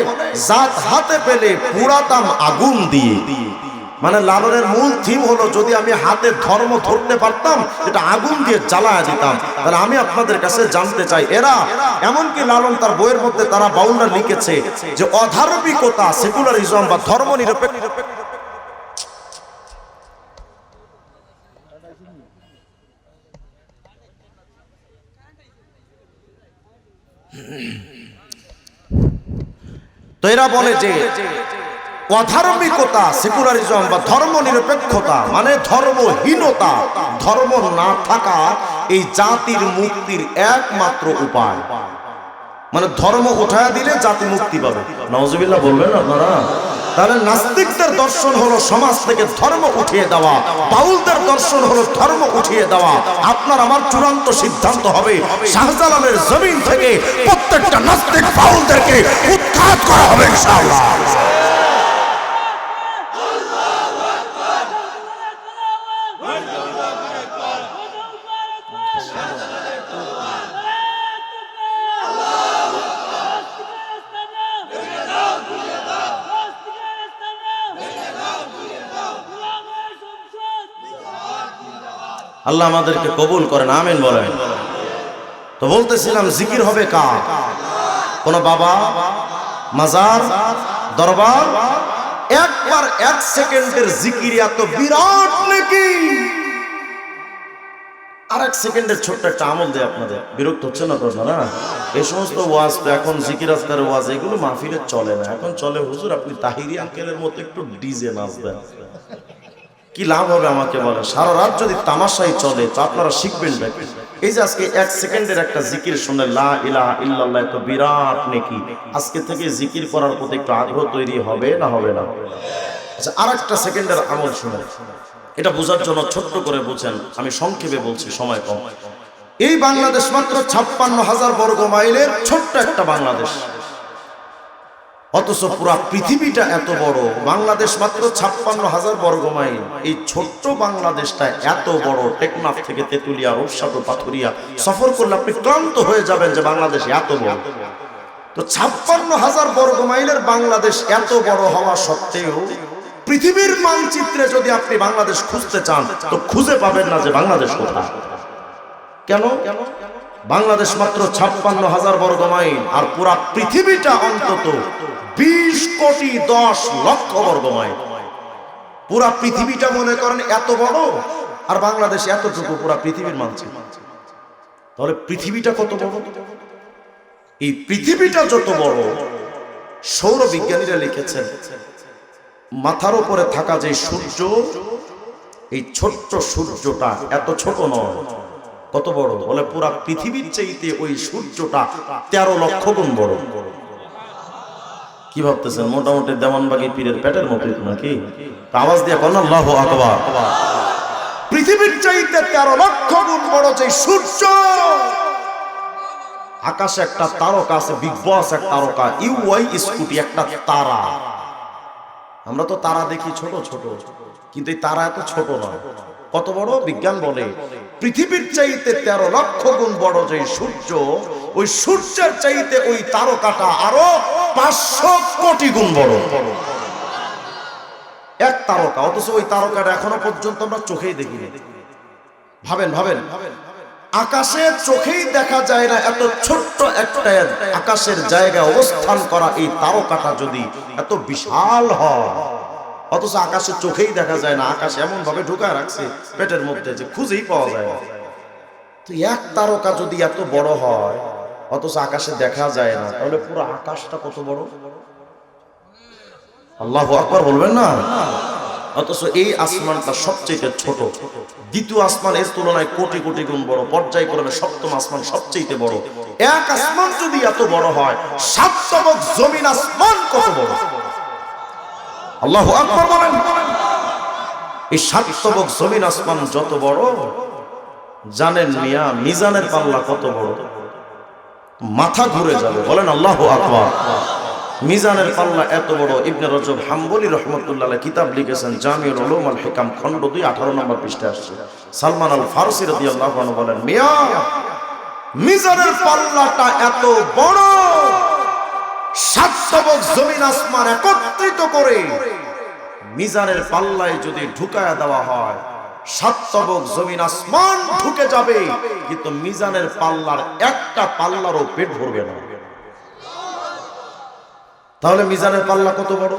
জাত হাতে পেলে পুরাতাম আগুন দিয়ে। মানে লালনের মূল থিম হলো, যদি আমি হাতে ধর্ম ধরতে পারতাম, এটা আগুন দিয়ে জ্বালায় দিতাম। তাহলে আমি আপনাদের কাছে জানতে চাই, এরা এমনকি লালন তার বইয়ের মধ্যে তারা বাউলরা লিখেছে যে অধার্মিকতা, সেকুলারিজম বা ধর্ম নিরপেক্ষ, তো এরা বলে যে অধার্মিকতা, সেকুলারিজম বা ধর্ম নিরপেক্ষতা মানে ধর্মহীনতা, ধর্ম না থাকা এই জাতির মুক্তির একমাত্র উপায়। মানে ধর্ম উঠায়া দিলে জাতি মুক্তি পাবে। নাউজুবিল্লাহ বলবেন আপনারা? তাহলে নাস্তিকদের দর্শন হলো সমাজ থেকে ধর্ম উঠিয়ে দেওয়া, বাউলদের দর্শন হলো ধর্ম উঠিয়ে দেওয়া। আপনার আমার চূড়ান্ত সিদ্ধান্ত হবে, শাহজালালের জমিন থেকে প্রত্যেকটা নাস্তিক বাউলদেরকে উৎখাত করা হবে ইনশাআল্লাহ। আল্লাহ আমাদেরকে কবুল করেন, আমিন বলেন। তো বলতেছিলাম, জিকির হবে কার? কোন বাবা, মাজার, দরবার? একবার 1 সেকেন্ডের জিকির এত বিরাট নাকি? আর 1 সেকেন্ডের ছোট্ট একটা আমল দেয় আপনাদের, বিরক্ত হচ্ছেন না তো আপনারা? এই সমস্ত ওয়াজ তো এখন জিকির আজকার ওয়াজ, এগুলো মাহফিলে চলে না। এখন চলে, হুজুর আপনি তাহিরি আঙ্কেলের মতো একটু ডিজে নাচ দেন, কি লাভ হবে আমাকে বলেন? সারা রাত যদি তামাশাই চলে তো আপনারা শিখবেন নাকি? এই যে আজকে 1 সেকেন্ডের একটা জিকির শুনে, লা ইলাহা ইল্লাল্লাহ, তো বিরাট নেকি। আজকে থেকে জিকির করার প্রতি একটু আগ্রহ তৈরি হবে না হবে না? আচ্ছা, আর একটা সেকেন্ডের আমল শুনে, এটা বোঝার জন্য ছোট্ট করে বুঝেন, আমি সংক্ষেপে বলছি, সময় কম। এই বাংলাদেশ মাত্র 56,000 বর্গ মাইলের ছোট্ট একটা বাংলাদেশ, অথচ পুরা পৃথিবীটা এত বড়। বাংলাদেশ মাত্র 56,000 বর্গ মাইল, এই ছোট্ট বাংলাদেশটা এত বড়। টেকনাফ থেকে তেতুলিয়া, রূপসাগর, পাথুরিয়া সফর করলে আপনি ক্লান্ত হয়ে যাবেন যে বাংলাদেশ এত বড়। তো 56,000 বর্গ মাইলের বাংলাদেশ এত বড় হওয়া সত্ত্বেও পৃথিবীর মানচিত্রে যদি আপনি বাংলাদেশ খুঁজতে চান তো খুঁজে পাবেন না যে বাংলাদেশ কোথায়। কেন? বাংলাদেশ মাত্র 56,000 বর্গ মাইল, আর পুরা পৃথিবীটা অন্তত 20 কোটি 10 লক্ষ বর্গ মাইল। পুরা পৃথিবীটা মনে করেন এত বড়, আর বাংলাদেশ এতটুকু পুরা পৃথিবীর মানচিত্র। তাহলে পৃথিবীটা কত বড়? এই পৃথিবীটা যত বড়, সৌর বিজ্ঞানীরা লিখেছেন মাথার উপরে থাকা যে সূর্য, এই ছোট্ট সূর্যটা এত ছোট নয়, কত বড়? বলে পুরা পৃথিবীর চাইতে ওই সূর্যটা 13 লক্ষ গুণ বড়। কি ভাবতেছেন? মোটামুটি দেওয়ানবাগী পীরের পেটের মতো নাকি? আওয়াজ দিয়ে বলেন আল্লাহু আকবার। পৃথিবীর চাইতে 13 লক্ষ গুণ বড় যে সূর্য। আকাশে একটা তারকা আছে, বিগ বস এক তারকা, ইউআই স্কুটি একটা তারা। আমরা তো তারা দেখি ছোট ছোট, কিন্তু এই তারা এত ছোট নয়। কত বড়? বিজ্ঞান বলে পৃথিবীর চাইতে 13 লক্ষ গুণ বড় যে সূর্য, ওই সূর্যের চাইতে ওই তারকাটা আরো 500 কোটি গুণ বড়। এক তারকা, অথচ ওই তারকাটা এখনো পর্যন্ত আমরা চোখেই দেখিনি। ভাবেন ভাবেন, আকাশে চোখেই দেখা যায় না এত ছোট্ট একটা আকাশের জায়গায় অবস্থান করা এই তারকাটা যদি এত বিশাল হয়, অথচ আকাশে চোখেই দেখা যায় না। আকাশ এমন ভাবে ঢুকায় রাখছে পেটের মধ্যে যে খুঁজেই পাওয়া যায় না। তো এক তারকা যদি এত বড় হয় অথচ আকাশে দেখা যায় না, তাহলে পুরো আকাশটা কত বড়? আল্লাহু আকবার বলবেন না? অথচ এই আসমানটা সবচেয়ে ছোট, দ্বিতীয় আসমান এর তুলনায় কোটি কোটি গুণ বড়, পর্যায়ক্রমে সপ্তম আসমান সবচেয়ে বড়। এক আসমান যদি এত বড় হয়, 7 তবক জমিন আসমান কত বড়? আল্লাহু আকবার বলেন। এই 7 তবক জমিন আসমান যত বড়, জানেন মিয়া মিজানের পাল্লা কত বড়? মাথা ঘুরে যাবে। বলেন আল্লাহু আকবার। মিজানের পাল্লা এত বড়। ইবনে রজব হাম্বলি রাহমাতুল্লাহ আলাইহি কিতাব লিখেছেন জামিউল উলুম আল হিকাম খণ্ড 2 18 নম্বর পৃষ্ঠায় আসছে। সালমান আল ফারসি রাদিয়াল্লাহু আনহু বলেন, মিয়া মিজানের পাল্লাটা এত বড়, 7 তবক জমিন আসমান একত্রিত করে মিজানের পাল্লায় যদি ঢুকায়া দেওয়া হয়, 7 তবক জমিন আসমান ঢুকে যাবে, কিন্তু মিজানের পাল্লার একটা পাল্লারও পেট ভরবে না। তাহলে মিজানের পাল্লা কত বড়?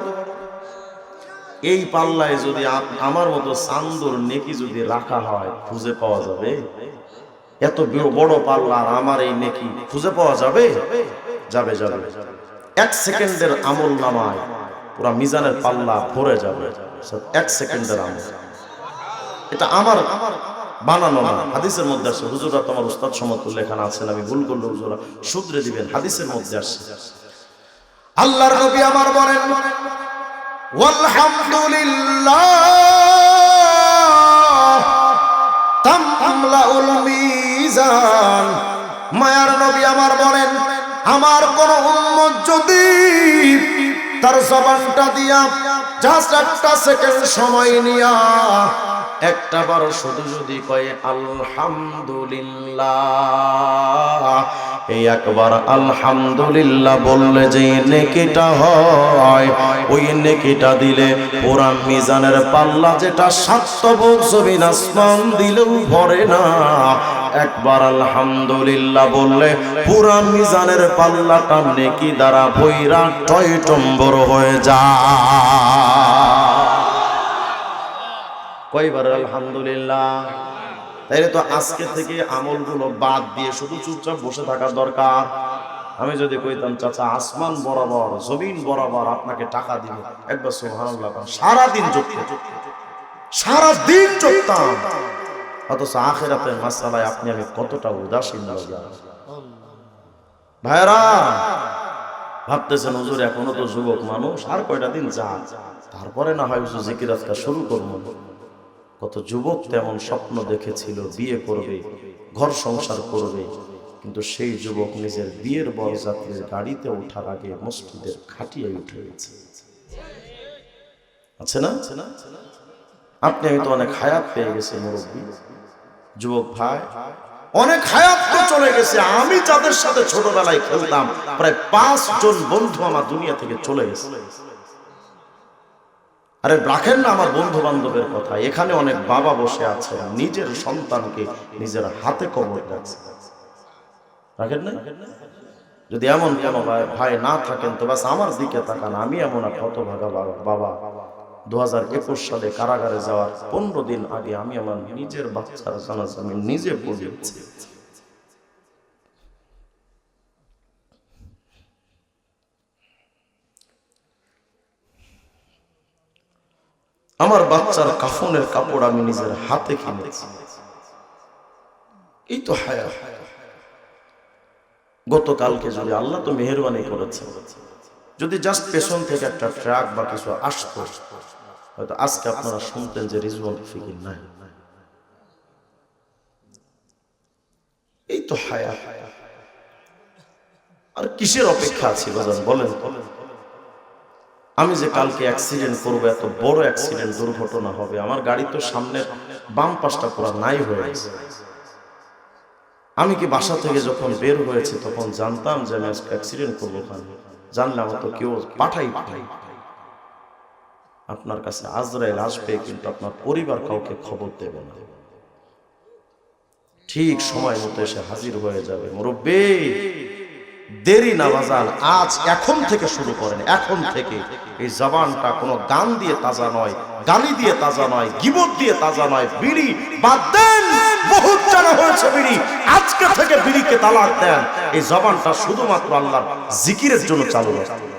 এই পাল্লায় যদি আমার মতো চান্দুর নেকি যদি রাখা হয়, খুঁজে পাওয়া যাবে? এত বড় পাল্লা আর আমার এই নেকি খুঁজে পাওয়া যাবে? যাবে যাবে। 1 সেকেন্ডের আমল নামায় পুরা মিজানের পাল্লা ভরে যাবে। 1 সেকেন্ডের আমল। এটা আমার বানানো না, হাদিসের মধ্যে আসছে। হুজুরা তোমার উস্তাদ সমতুল্য এখানে আছেন, আমি ভুল করলে হুজুরা শুধরে দিবেন। হাদিসের মধ্যে আসছে, আল্লাহর নবী আমার বলেন, ওয়ালহামদুলিল্লাহ তামলাউল মিজান। মায়ার নবী আমার বলেন, আমার কোন উম্মত যদি তার জবানটা দিয়া জাস্ট 1 সেকেন্ড সময় নিয়া একটা বার শুধু যদি কয় আলহামদুলিল্লাহ, এই একবার আলহামদুলিল্লাহ বললে যে নেকিটা হয়, ওই নেকিটা দিলে পুরা মিজানের পাল্লা যেটা 7 তবক জমিন আসমান দিলেও ভরে না, একবার আলহামদুলিল্লাহ বললে পুরা মিজানের পাল্লাটা নেকি দ্বারা ভইরা টয়টম্বর হয়ে যায়। কয়বার আলহামদুলিল্লাহ? তাইলে তো আজকে থেকে আমলগুলো বাদ দিয়ে শুধু চুপচাপ বসে থাকার দরকার। আমি যদি কইতাম চাচা আসমান বরাবর জমিন বরাবর আপনাকে টাকা দিব, একবার সুবহানাল্লাহ সারাদিন চুপতাম, অথচ আখিরাতের মাসআলায় আপনি আমি কতটা উদাসীন ভাইরা। ভাবতেছেন হুজুর এখনো তো যুবক মানুষ, আর কয়টা দিন যাক, তারপরে না হয় হুজুর জিকির আজকার শুরু করবো। কত যুবক তেমন স্বপ্ন দেখেছিল বিয়ে করবে, ঘর সংসার করবে, কিন্তু সেই যুবক নিজের বিয়ের বরযাত্রীর গাড়িতে ওঠার আগে মসজিদের খাটিয়ায় উঠে গেছে। আছে না? আপনি আমি তো অনেক হায়াত পেয়ে গেছি মুরব্বী যুবক ভাই, অনেক হায়াত তো চলে গেছে। আমি যাদের সাথে ছোটবেলায় খেলতাম প্রায় 5 জন বন্ধু আমার দুনিয়া থেকে চলে গেছে। আরে রাখেন না আমার বন্ধু বান্ধবের কথা, এখানে অনেক বাবা বসে আছে নিজের সন্তানকে নিজের হাতে কবর দিয়েছে, রাখেন না? যদি এমন কোন ভাই না থাকেন তো বাস আমার দিকে তাকান। আমি এমন এক হতভাগা বাবা, 2021 সালে কারাগারে যাওয়ার 15 দিন আগে আমি আমার নিজের বাচ্চার জানাজা আমি নিজে পড়িয়েছি। আমার বাচ্চার কাফনের কাপড় আমি নিজের হাতে কিনেছি। এই তো হায়াত। গতকালকে যদি আল্লাহ তো মেহেরবানি করেছে, যদি জাস্ট পেছন থেকে একটা ট্রাক বা কিছু আসতো, হয়তো আজকে আপনারা শুনতেন যে রিজওয়ান ফিকির নাই। এই তো হায়াত। আর কিসের অপেক্ষা আছে বাজান বলেন? আমি যে কালকে অ্যাক্সিডেন্ট করবো, এত বড় অ্যাক্সিডেন্ট দুর্ঘটনা হবে, আমার গাড়ি তো সামনের বাম পাশটা পুরো নাই হয়ে গেছে। আমি কি বাসা থেকে যখন বের হয়েছে তখন জানতাম যে আমি অ্যাক্সিডেন্ট করবো? জানলে আমার তো কেউ পাঠাই। আপনার কাছে আজরাইল আসবে, কিন্তু আপনার পরিবার কাউকে খবর দেবে না। ঠিক সময় মতো এসে হাজির হয়ে যাবে। মুরব্বী দেরি না বাজান, আজ এখন থেকে শুরু করেন। এখন থেকে এই জবানটা কোনো গান দিয়ে তাজা নয়, গালি দিয়ে তাজা নয়, গীবত দিয়ে তাজা নয়। বিড়ি বাদ দেন, বহুত জানা হয়েছে বিড়ি। আজকে থেকে বিড়িকে তালাক দেন। এই জবানটা শুধুমাত্র আল্লাহর জিকিরের জন্য চালু রাখুন।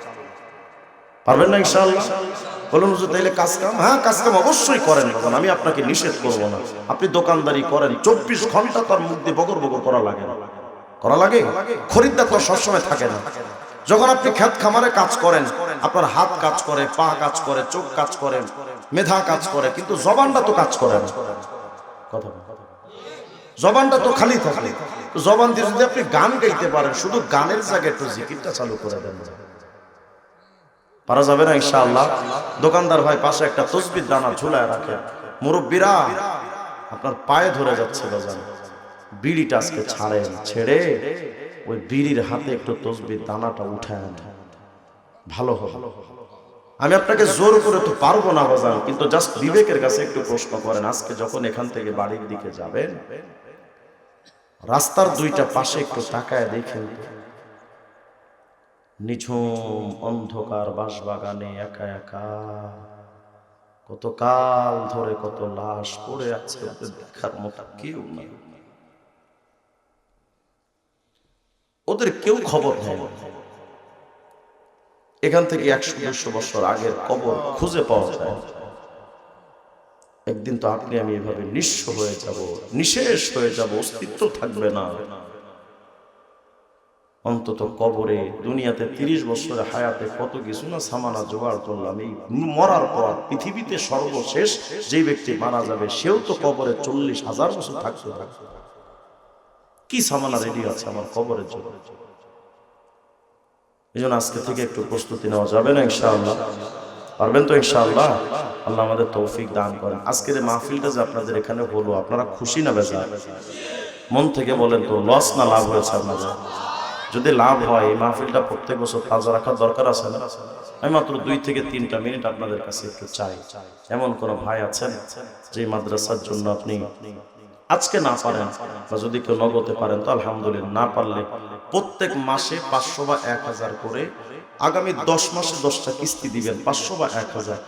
পারবেন না ইনশাআল্লাহ? বলুন হুজুর তাইলে কাজ কাম? হ্যাঁ, কাজ কাম অবশ্যই করেন বাজান, আমি আপনাকে নিষেধ করবো না। আপনি দোকানদারি করেন, 24 ঘন্টা তার মুখ দিয়ে বগর বগর করা লাগে না? করা লাগে। খরিদ্দার তো সবসময় থাকে না। যখন আপনি ক্ষেত খামারে কাজ করেন, আপনার হাত কাজ করে, পা কাজ করে, চোখ কাজ করে, মেধা কাজ করে, কিন্তু জবানটা তো কাজ করে না। কথা বল, জবানটা তো খালি থাকে। জবান দিয়ে যদি আপনি গান গাইতে পারেন, শুধু গানের জায়গায় একটু জিকিরটা চালু করে দেন, পারা যাবে না ইনশাআল্লাহ? দোকানদার ভাই পাশে একটা তসবির দানা ঝুলায় রাখে, মুরব্বীরা আপনার পায়ে ধরে যাচ্ছে বাজান, বিড়িটা আজকে ছাড়েন, ছেড়ে ওই বিড়ির হাতে একটু তসবির দানাটা উঠায় আনেন, ভালো হবে। আমি আপনাকে জোর করে তো পারবো না বাজান, কিন্তু জাস্ট বিবেকের কাছে একটু প্রশ্ন করেন। আজকে যখন এখান থেকে বাড়ির দিকে যাবেন, রাস্তার দুইটা পাশে একটু তাকায় দেখেন, নিঝুম অন্ধকার বাঁশবাগানে একা একা কত কাল ধরে কত লাশ পড়ে আছে, ওদের দেখার মতো কেউ না, ওদের কেউ খবর নেয়। এখান থেকে 100-200 বছর আগের কবর খুঁজে পাওয়া যায়। একদিন তো আপনি আমি এভাবে নিঃস্ব হয়ে যাব, নিঃশেষ হয়ে যাব, অস্তিত্ব থাকবে না। অন্তত কবরে, দুনিয়াতে 30 বছরের হায়াতে কত কিছু না সামানা জোগাড় করলাম, এই মরার পর পৃথিবীতে সর্বশেষ যে ব্যক্তি মারা যাবে সেও তো কবরে 40,000 বছর থাকতে থাকবে। কি সামানা রেডি আছে আমার কবরের জন্য? এই জন্য আজকে থেকে একটু প্রস্তুতি নেওয়া যাবে না ইনশাআল্লাহ? পারবেন তো ইনশাআল্লাহ? আল্লাহ আমাদের তৌফিক দান করেন। আজকের এই মাহফিলটা যে আপনাদের এখানে হলো, আপনারা খুশি না বেজার? মন থেকে বলেন তো, লস না লাভ হয়েছে আপনাদের? যদি লাভ হয়, এই মাহফিলটা প্রত্যেক বছর তাজা রাখার দরকার আছে না? আমি মাত্র 2 থেকে 3টা মিনিট আপনাদের কাছে একটু চাই। এমন কোন ভাই আছেন যে মাদ্রাসার জন্য আপনি আজকে না পারেন, বা যদি কেউ নগদে পারেন তো আলহামদুলিল্লাহ, না পারলে প্রত্যেক মাসে 500 বা 1000 করে আগামী 10 মাসে 10টা কিস্তি দিবেন, 500 বা 1000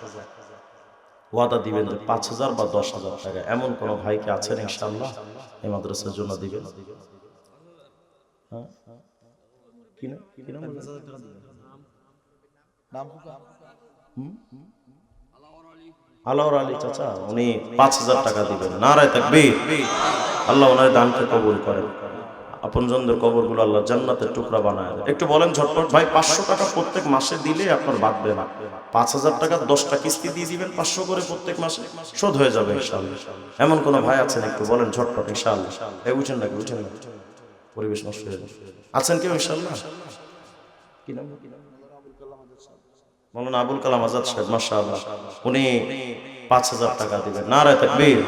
ওয়াদা দিবেন যে 5000 বা 10,000 টাকা। এমন কোন ভাইকে আছেন ইনশাআল্লাহ এই মাদ্রাসার জন্য দিবেন? হ্যাঁ, কি না কি নাম আলাওয়ার আলী চাচা, উনি 5000 টাকা দিবেন। নারায়ে তাকবীর। আল্লাহ ওনার দানকে কবুল করেন, আপনজনদের কবরগুলো আল্লাহ জান্নাতের টুকরা বানায় দেন। একটু বলেন ঝটপট ভাই, 500 টাকা প্রত্যেক মাসে দিলে আপনার বাঁধবে না। 5000 টাকা 10টা কিস্তি দিয়ে দিবেন, 500 করে প্রত্যেক মাসে শোধ হয়ে যাবে ইনশাআল্লাহ। এমন কোন ভাই আছেন? একটু বলেন ঝটপট ইনশাআল্লাহ। এই উঠেন নাকি? উঠেন না, পরিবেশ নষ্ট হয়ে যাবে। আছেন কেউ ইনশাআল্লাহ? কি নাম? মাওলানা আবুল কালাম আজাদ সাহেব, মাশাআল্লাহ, উনি 5000 টাকা দিবেন। নারায়ে তাকবীর।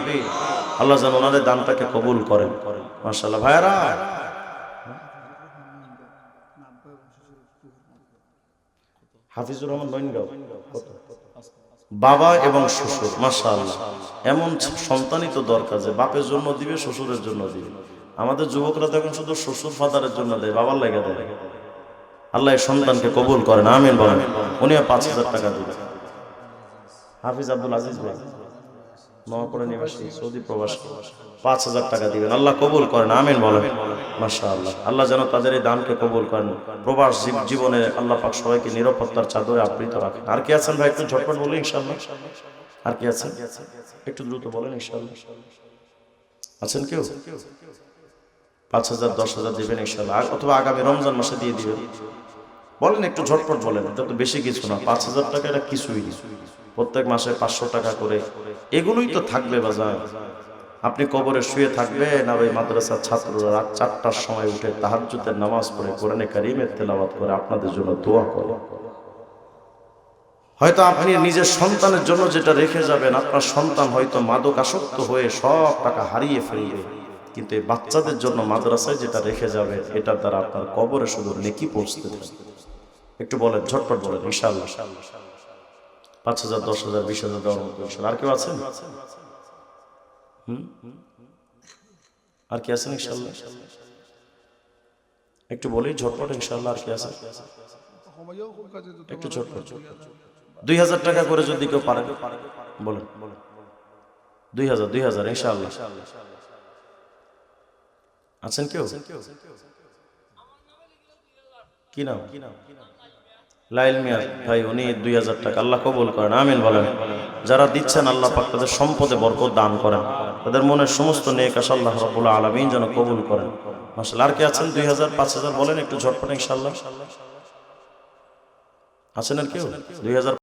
আল্লাহ যেন ওনাদের দানটাকে কবুল করেন, মাশাআল্লাহ। ভাইরা, হাফিজুর রহমান বইনগাঁও, বাবা এবং শ্বশুর, মাশাআল্লাহ। এমন সন্তানই তো দরকার যে বাপের জন্য দিবে, শ্বশুরের জন্য দিবে। আমাদের যুবকরা তো এখন শুধু শ্বশুর ফাদারের জন্য দেয়, বাবার লাগে দেয়। আল্লাহ এই সন্তানকে কবুল করেন, আমিন বলেন। উনি 5000 টাকা দিবেন। হাফিজ আব্দুল আজিজ ভাই, নোয়াপাড়া নিবাসী, সৌদি প্রবাসী, 5000 টাকা দিবেন। আল্লাহ কবুল করেন, আমিন বলেন। মাশাআল্লাহ, আল্লাহ যেন তাদের এই দানকে কবুল করেন। প্রবাস জীবনে আল্লাহ পাক সবাইকে নিরাপত্তার চাদরে আবৃত রাখেন। আর কি আছেন ভাই? একটু ঝটপট বলেন ইনশাআল্লাহ। আর কি আছেন? একটু দ্রুত বলেন ইনশাআল্লাহ। আছেন কেউ? 5000 10,000 দিবেন ইনশাআল্লাহ, অথবা আগামী রমজান মাসে দিয়ে দিবেন। বলেন একটু ঝটপট বলেন, এটা তো বেশি কিছু না। 5000 টাকা এটা কিছুই না। প্রত্যেক মাসে 500 টাকা করে, এগুলোই তো থাকবে বাজার। আপনি কবরে শুয়ে থাকবেন আর ওই মাদ্রাসার ছাত্ররা রাত 4টার সময় উঠে তাহাজ্জুদের নামাজ পড়ে কোরআনে কারীমের তেলাওয়াত করে আপনাদের জন্য দোয়া করে। হয়তো আপনি নিজের সন্তানের জন্য যেটা রেখে যাবেন, আপনার সন্তান হয়তো মাদকাসক্ত হয়ে সব টাকা হারিয়ে ফেলবে, কিন্তু এই বাচ্চাদের জন্য মাদ্রাসায় যেটা রেখে যাবে, এটার দ্বারা আপনার কবরে শুধু নেকি পৌঁছতে থাকবে। একটু বলেন, ঝটপট বলেন ইনশাআল্লাহ। 5000 10,000 20,000 দেওয়ার মতো ইনশাআল্লাহ। আর কেউ আছেন? আর কি আছেন ইনশাআল্লাহ? একটু বলি ঝটপট ইনশাআল্লাহ। আর কি আছে? একটু ঝটপট। 2000 টাকা করে যদি কেউ পারে বলেন। 2000 ইনশাআল্লাহ। আছেন কেউ? কি নাম? লাইল মিয়া ভাই, উনি 2000 টাকা। আল্লাহ কবুল করেন, আমিন বলেন। যারা দিচ্ছেন আল্লাহ পাক তাদের সম্পদে বরকত দান করেন, তাদের মনের সমস্ত নেক আশা আল্লাহ রাব্বুল আলামিন যেন কবুল করেন, মাশাআল্লাহ। আর কি আছেন? 2000 5000 বলেন একটু ঝটপট ইনশাআল্লাহ। আছেন আর কেউ 2000